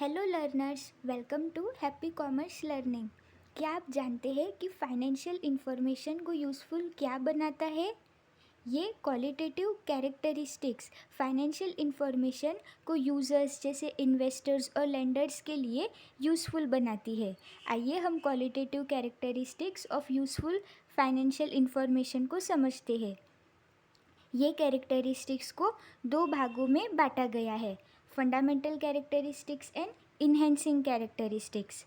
Hello learners, welcome to happy commerce learning. क्या आप जानते हैं कि फाइनेंशियल इंफॉर्मेशन को यूज़फुल क्या बनाता है? ये क्वालिटेटिव कैरेक्टरिस्टिक्स फाइनेंशियल इंफॉर्मेशन को यूज़र्स जैसे इन्वेस्टर्स और लेंडर्स के लिए यूज़फुल बनाती है। आइए हम qualitative characteristics of useful financial information को समझते हैं। ये कैरेक्टरिस्टिक्स को दो भागों में बांटा गया है, fundamental characteristics and enhancing characteristics.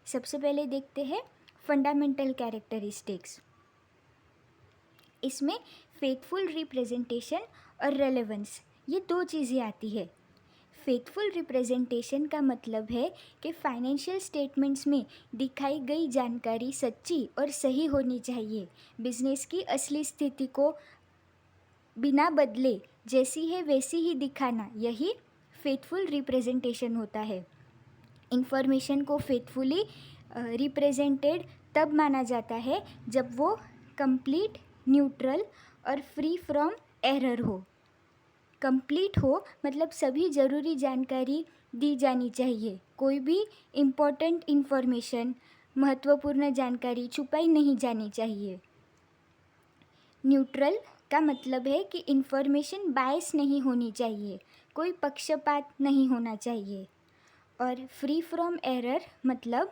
सबसे पहले देखते हैं फंडामेंटल कैरेक्टरिस्टिक्स। इसमें फेथफुल रिप्रेजेंटेशन और रेलेवेंस, ये दो चीज़ें आती है। फेथफुल रिप्रेजेंटेशन का मतलब है कि फाइनेंशियल स्टेटमेंट्स में दिखाई गई जानकारी सच्ची और सही होनी चाहिए। बिजनेस की असली स्थिति को बिना बदले जैसी है वैसी ही दिखाना, यही फेथफुल रिप्रेजेंटेशन होता है। इंफॉर्मेशन को फेथफुली रिप्रेजेंटेड तब माना जाता है जब वो कंप्लीट, न्यूट्रल और फ्री फ्रॉम एरर हो। कंप्लीट हो मतलब सभी ज़रूरी जानकारी दी जानी चाहिए, कोई भी इम्पोर्टेंट इंफॉर्मेशन, महत्वपूर्ण जानकारी छुपाई नहीं जानी चाहिए। न्यूट्रल का मतलब है कि इंफॉर्मेशन बायस नहीं होनी चाहिए, कोई पक्षपात नहीं होना चाहिए। और फ्री फ्रॉम एरर मतलब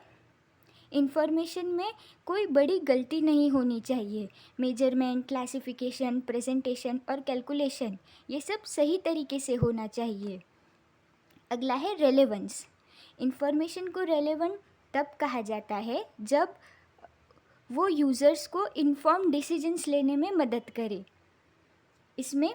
इंफॉर्मेशन में कोई बड़ी गलती नहीं होनी चाहिए। मेजरमेंट, क्लासिफिकेशन, प्रेजेंटेशन और कैलकुलेशन, ये सब सही तरीके से होना चाहिए। अगला है रेलेवेंस। इंफॉर्मेशन को रेलेवेंट तब कहा जाता है जब वो यूज़र्स को इन्फॉर्म डिसीजंस लेने में मदद करे। इसमें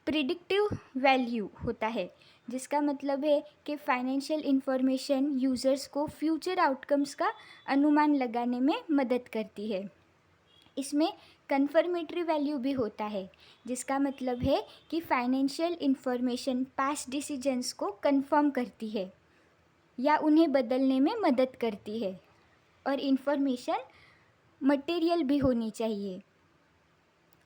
प्रिडिक्टिव वैल्यू होता है, जिसका मतलब है कि फाइनेंशियल इंफॉर्मेशन यूज़र्स को फ्यूचर आउटकम्स का अनुमान लगाने में मदद करती है। इसमें कन्फर्मेटरी वैल्यू भी होता है, जिसका मतलब है कि फाइनेंशियल इंफॉर्मेशन पास्ट डिसीजंस को कंफर्म करती है या उन्हें बदलने में मदद करती है। और इंफॉर्मेशन मटेरियल भी होनी चाहिए।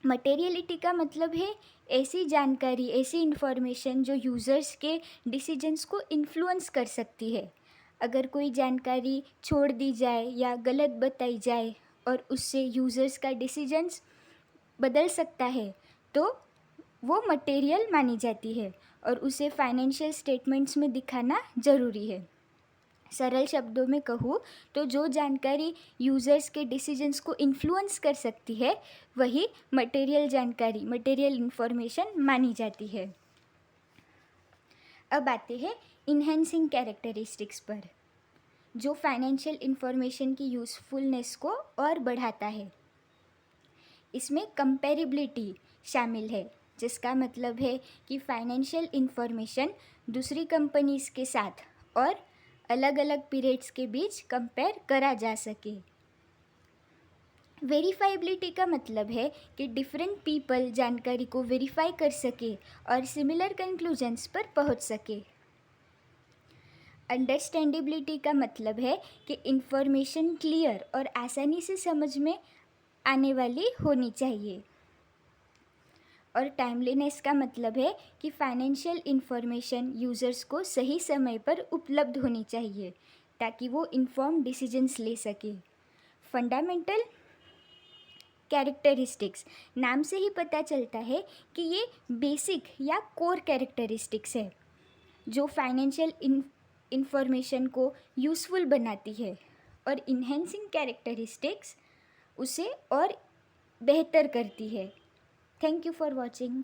मटेरियलिटी का मतलब है ऐसी जानकारी, ऐसी इंफॉर्मेशन जो यूज़र्स के डिसीजंस को इन्फ्लुएंस कर सकती है। अगर कोई जानकारी छोड़ दी जाए या गलत बताई जाए और उससे यूज़र्स का डिसीजंस बदल सकता है तो वो मटेरियल मानी जाती है और उसे फाइनेंशियल स्टेटमेंट्स में दिखाना ज़रूरी है। सरल शब्दों में कहूँ तो जो जानकारी यूज़र्स के डिसीजंस को इन्फ्लुएंस कर सकती है वही मटेरियल जानकारी, मटेरियल इन्फॉर्मेशन मानी जाती है। अब आते हैं इन्हेंसिंग कैरेक्टरिस्टिक्स पर, जो फाइनेंशियल इन्फॉर्मेशन की यूज़फुलनेस को और बढ़ाता है। इसमें कंपेरेबिलिटी शामिल है, जिसका मतलब है कि फाइनेंशियल इन्फॉर्मेशन दूसरी कंपनीज के साथ और अलग अलग पीरियड्स के बीच कंपेयर करा जा सके। वेरीफाइबिलिटी का मतलब है कि डिफरेंट पीपल जानकारी को वेरीफाई कर सके और सिमिलर कंक्लूजन्स पर पहुंच सके। अंडरस्टैंडेबिलिटी का मतलब है कि इंफॉर्मेशन क्लियर और आसानी से समझ में आने वाली होनी चाहिए। और टाइमलीनेस का मतलब है कि फाइनेंशियल इंफॉर्मेशन यूज़र्स को सही समय पर उपलब्ध होनी चाहिए ताकि वो इन्फॉर्म डिसीजंस ले सके। फंडामेंटल कैरेक्टरिस्टिक्स, नाम से ही पता चलता है कि ये बेसिक या कोर कैरेक्टरिस्टिक्स है जो फाइनेंशियल इंफॉर्मेशन को यूज़फुल बनाती है, और इन्हेंसिंग कैरेक्टरिस्टिक्स उसे और बेहतर करती है। Thank you for watching.